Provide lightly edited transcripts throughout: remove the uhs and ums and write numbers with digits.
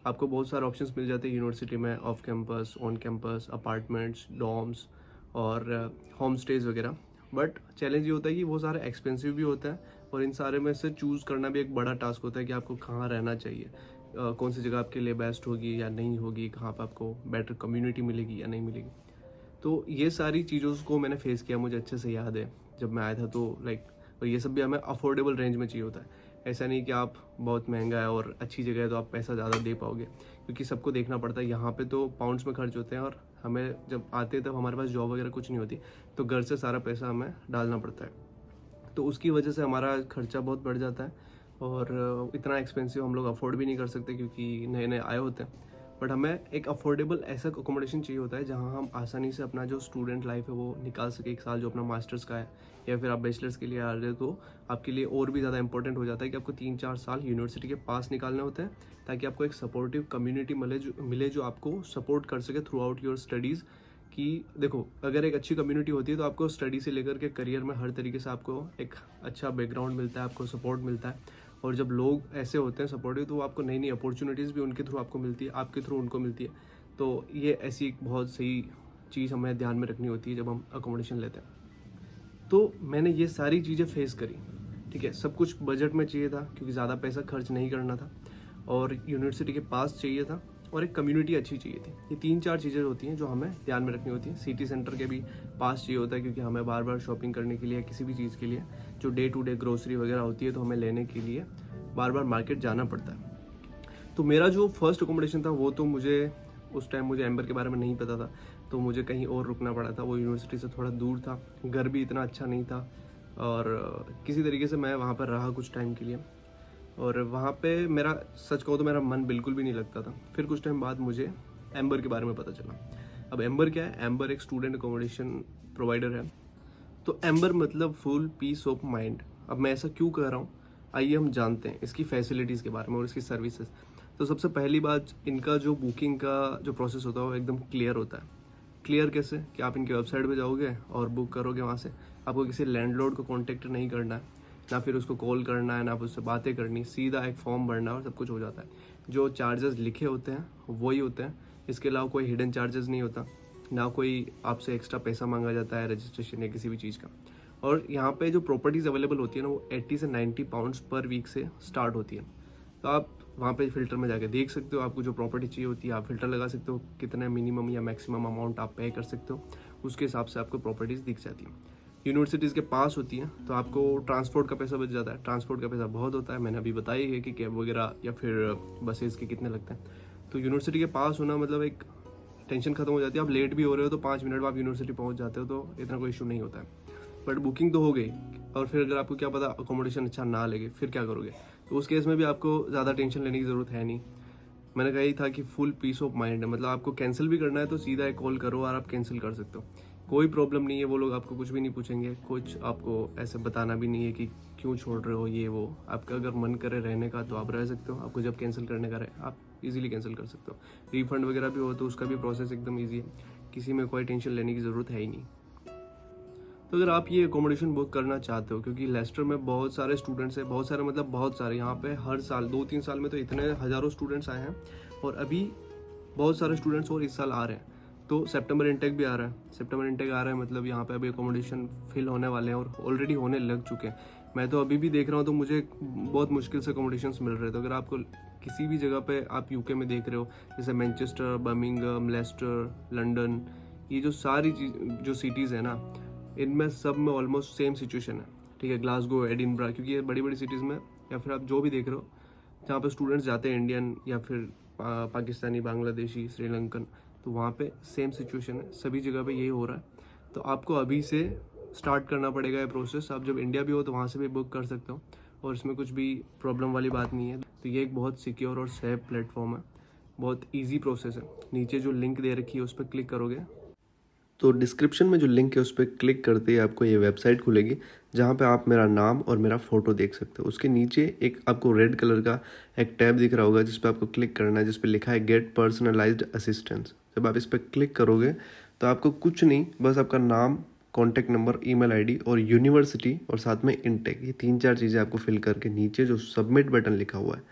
आपको बहुत सारे ऑप्शंस मिल जाते हैं यूनिवर्सिटी में, off campus, on campus, apartments, dorms और होम स्टेज वगैरह। बट चैलेंज ये होता है कि वो सारे एक्सपेंसिव भी होता है और इन सारे में से चूज़ करना भी एक बड़ा टास्क होता है कि आपको कहाँ रहना चाहिए, कौन सी जगह आपके लिए बेस्ट होगी या नहीं होगी, कहाँ पर आपको बेटर कम्युनिटी मिलेगी या नहीं मिलेगी। तो ये सारी चीज़ों को मैंने फेस किया, मुझे अच्छे से याद है जब मैं आया था। तो लाइक, और ये सब भी हमें अफोर्डेबल रेंज में चाहिए होता है। ऐसा नहीं कि आप बहुत महंगा है और अच्छी जगह है तो आप पैसा ज़्यादा दे पाओगे, क्योंकि सबको देखना पड़ता है। यहाँ पे तो पाउंड्स में खर्च होते हैं और हमें जब आते हैं तब हमारे पास जॉब वगैरह कुछ नहीं होती, तो घर से सारा पैसा हमें डालना पड़ता है। तो उसकी वजह से हमारा खर्चा बहुत बढ़ जाता है और इतना एक्सपेंसिव हम लोग अफोर्ड भी नहीं कर सकते क्योंकि नए नए आए होते हैं। बट हमें एक अफोर्डेबल ऐसा अकोमोडेशन चाहिए होता है जहाँ हम आसानी से अपना जो स्टूडेंट लाइफ है वो निकाल सके। एक साल जो अपना मास्टर्स का है या फिर आप बैचलर्स के लिए आ रहे हो तो आपके लिए और भी ज़्यादा इंपॉर्टेंट हो जाता है कि आपको 3-4 साल यूनिवर्सिटी के पास निकालने होते हैं, ताकि आपको एक सपोर्टिव कम्युनिटी मिले जो आपको सपोर्ट कर सके थ्रू आउट योर स्टडीज़। कि देखो, अगर एक अच्छी कम्युनिटी होती है तो आपको स्टडी से लेकर के करियर में हर तरीके से आपको एक अच्छा बैकग्राउंड मिलता है, आपको सपोर्ट मिलता है। और जब लोग ऐसे होते हैं सपोर्टिव तो आपको नई नई अपॉर्चुनिटीज़ भी उनके थ्रू आपको मिलती है, आपके थ्रू उनको मिलती है। तो ये ऐसी एक बहुत सही चीज़ हमें ध्यान में रखनी होती है जब हम अकोमोडेशन लेते हैं। तो मैंने ये सारी चीज़ें फेस करी, ठीक है। सब कुछ बजट में चाहिए था क्योंकि ज़्यादा पैसा खर्च नहीं करना था, और यूनिवर्सिटी के पास चाहिए था, और एक कम्युनिटी अच्छी चाहिए थी। ये 3-4 चीज़ें होती हैं जो हमें ध्यान में रखनी होती है। सिटी सेंटर के भी पास चाहिए होता है क्योंकि हमें बार बार शॉपिंग करने के लिए, किसी भी चीज़ के लिए जो डे टू डे ग्रोसरी वगैरह होती है तो हमें लेने के लिए बार बार मार्केट जाना पड़ता है। तो मेरा जो फर्स्ट अकोमोडेशन था वो तो उस टाइम मुझे एम्बर के बारे में नहीं पता था, तो मुझे कहीं और रुकना पड़ा था। वो यूनिवर्सिटी से थोड़ा दूर था, घर भी इतना अच्छा नहीं था, और किसी तरीके से मैं वहाँ पर रहा कुछ टाइम के लिए। और वहाँ पे मेरा, सच कहूँ तो मेरा मन बिल्कुल भी नहीं लगता था। फिर कुछ टाइम बाद मुझे एम्बर के बारे में पता चला। अब एम्बर क्या है? एम्बर एक स्टूडेंट अकोमोडेशन प्रोवाइडर है। तो एम्बर मतलब फुल पीस ऑफ माइंड। अब मैं ऐसा क्यों कह रहा हूँ, आइए हम जानते हैं इसकी फैसिलिटीज़ के बारे में और इसकी सर्विसेज। तो सबसे पहली बात, इनका जो बुकिंग का जो प्रोसेस होता है वो एकदम क्लियर होता है। क्लियर कैसे? कि आप इनकी वेबसाइट पे जाओगे और बुक करोगे वहाँ से। आपको किसी लैंडलॉर्ड को कॉन्टेक्ट नहीं करना है, ना फिर उसको कॉल करना है, ना उससे बातें करनी, सीधा एक फॉर्म भरना है और सब कुछ हो जाता है। जो चार्जेस लिखे होते हैं वही होते हैं, इसके अलावा कोई हिडन चार्जेस नहीं होता, ना कोई आपसे एक्स्ट्रा पैसा मांगा जाता है रजिस्ट्रेशन या किसी भी चीज़ का। और यहाँ पे जो प्रॉपर्टीज़ अवेलेबल होती है ना, वो 80 से 90 पाउंड्स पर वीक से स्टार्ट होती है। तो आप वहाँ पे फ़िल्टर में जाके देख सकते हो, आपको जो प्रॉपर्टी चाहिए होती है आप फ़िल्टर लगा सकते हो, कितने मिनिमम या मैक्सिमम अमाउंट आप पे कर सकते हो, उसके हिसाब से आपको प्रॉपर्टीज़ दिख जाती है। यूनिवर्सिटीज़ के पास होती हैं तो आपको ट्रांसपोर्ट का पैसा बच जाता है। ट्रांसपोर्ट का पैसा बहुत होता है, मैंने अभी बताया है कि कैब वगैरह या फिर बसेस के कितने लगते हैं। तो यूनिवर्सिटी के पास होना मतलब एक टेंशन खत्म हो जाती है। आप लेट भी हो रहे हो तो 5 मिनट में आप यूनिवर्सिटी पहुंच जाते हो, तो इतना कोई इशू नहीं होता है। बट बुकिंग तो हो गई, और फिर अगर आपको क्या पता अकोमोडेशन अच्छा ना लगे, फिर क्या करोगे? तो उस केस में भी आपको ज़्यादा टेंशन लेने की ज़रूरत है नहीं। मैंने कहा ही था कि फुल पीस ऑफ माइंड है, मतलब आपको कैंसिल भी करना है तो सीधा एक कॉल करो और आप कैंसिल कर सकते हो। कोई प्रॉब्लम नहीं है, वो लोग आपको कुछ भी नहीं पूछेंगे, कुछ आपको ऐसे बताना भी नहीं है कि क्यों छोड़ रहे हो ये वो। आपका अगर मन करे रहने का तो आप रह सकते हो, आपको जब कैंसिल करने का रहे आप इजीली कैंसिल कर सकते हो। रिफंड वगैरह भी हो तो उसका भी प्रोसेस एकदम ईजी है, किसी में कोई टेंशन लेने की ज़रूरत है ही नहीं। तो अगर आप ये अकोमोडेशन बुक करना चाहते हो, क्योंकि लेस्टर में बहुत सारे स्टूडेंट्स हैं, बहुत सारे मतलब बहुत सारे, यहाँ पे हर साल 2-3 साल में तो इतने हज़ारों स्टूडेंट्स आए हैं, और अभी बहुत सारे स्टूडेंट्स और इस साल आ रहे हैं। तो सितंबर इनटेक भी आ रहा है। सितंबर इनटेक आ रहा है मतलब यहाँ पे अभी अकोमोडेशन फिल होने वाले हैं और ऑलरेडी होने लग चुके हैं। मैं तो अभी भी देख रहा हूँ तो मुझे बहुत मुश्किल से अकोमोडेशंस मिल रहे थे। तो अगर आपको किसी भी जगह पे आप यूके में देख रहे हो, जैसे मैनचेस्टर, बर्मिंघम, लेस्टर, लंदन, ये जो सारी जो सिटीज़ है ना, इनमें सब में ऑलमोस्ट सेम सिचुएशन है, ठीक है। ग्लासगो, एडिनबरा, क्योंकि ये बड़ी बड़ी सिटीज़ में, या फिर आप जो भी देख रहे हो जहाँ पे स्टूडेंट्स जाते हैं, इंडियन या फिर पाकिस्तानी, बांग्लादेशी, श्रीलंकन, तो वहाँ पे सेम सिचुएशन है, सभी जगह पे यही हो रहा है। तो आपको अभी से स्टार्ट करना पड़ेगा ये प्रोसेस। आप जब इंडिया भी हो तो वहाँ से भी बुक कर सकते हो, और इसमें कुछ भी प्रॉब्लम वाली बात नहीं है। तो ये एक बहुत सिक्योर और सेफ प्लेटफॉर्म है, बहुत ईजी प्रोसेस है। नीचे जो लिंक दे रखी है उस पर क्लिक करोगे तो डिस्क्रिप्शन में जो लिंक है उस पर क्लिक करते ही आपको ये वेबसाइट खुलेगी, जहाँ पे आप मेरा नाम और मेरा फ़ोटो देख सकते हो। उसके नीचे एक आपको रेड कलर का एक टैब दिख रहा होगा जिस पे आपको क्लिक करना है, जिस पे लिखा है गेट पर्सनलाइज्ड असिस्टेंस। जब आप इस पर क्लिक करोगे तो आपको कुछ नहीं, बस आपका नाम, कॉन्टैक्ट नंबर, ईमेल आईडी और यूनिवर्सिटी और साथ में इनटेक, ये 3-4 चीज़ें आपको फिल करके नीचे जो सबमिट बटन लिखा हुआ है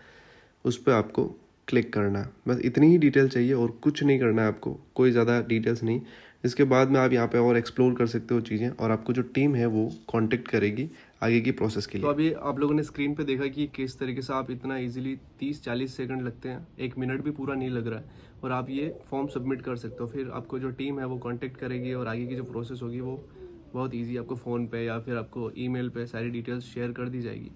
उस पर आपको क्लिक करना है, बस इतनी ही डिटेल चाहिए और कुछ नहीं करना है आपको, कोई ज़्यादा डिटेल्स नहीं। इसके बाद में आप यहाँ पे और एक्सप्लोर कर सकते हो चीज़ें, और आपको जो टीम है वो कांटेक्ट करेगी आगे की प्रोसेस के लिए। तो अभी आप लोगों ने स्क्रीन पे देखा कि किस तरीके से आप इतना इजीली 30-40 सेकंड लगते हैं, 1 मिनट भी पूरा नहीं लग रहा है, और आप ये फॉर्म सबमिट कर सकते हो। फिर आपको जो टीम है वो कांटेक्ट करेगी और आगे की जो प्रोसेस होगी वो बहुत ईजी आपको फ़ोन पे या फिर आपको ईमेल पे सारी डिटेल्स शेयर कर दी जाएगी।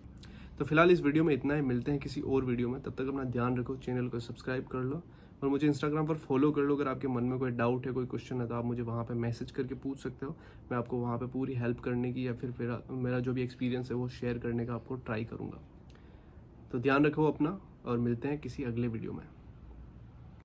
तो फिलहाल इस वीडियो में इतना ही, मिलते हैं किसी और वीडियो में। तब तक अपना ध्यान रखो, चैनल को सब्सक्राइब कर लो और मुझे इंस्टाग्राम पर फॉलो कर लो। अगर आपके मन में कोई डाउट है, कोई क्वेश्चन है, तो आप मुझे वहाँ पे मैसेज करके पूछ सकते हो। मैं आपको वहाँ पे पूरी हेल्प करने की या फिर मेरा जो भी एक्सपीरियंस है वो शेयर करने का आपको ट्राई करूँगा। तो ध्यान रखो अपना, और मिलते हैं किसी अगले वीडियो में।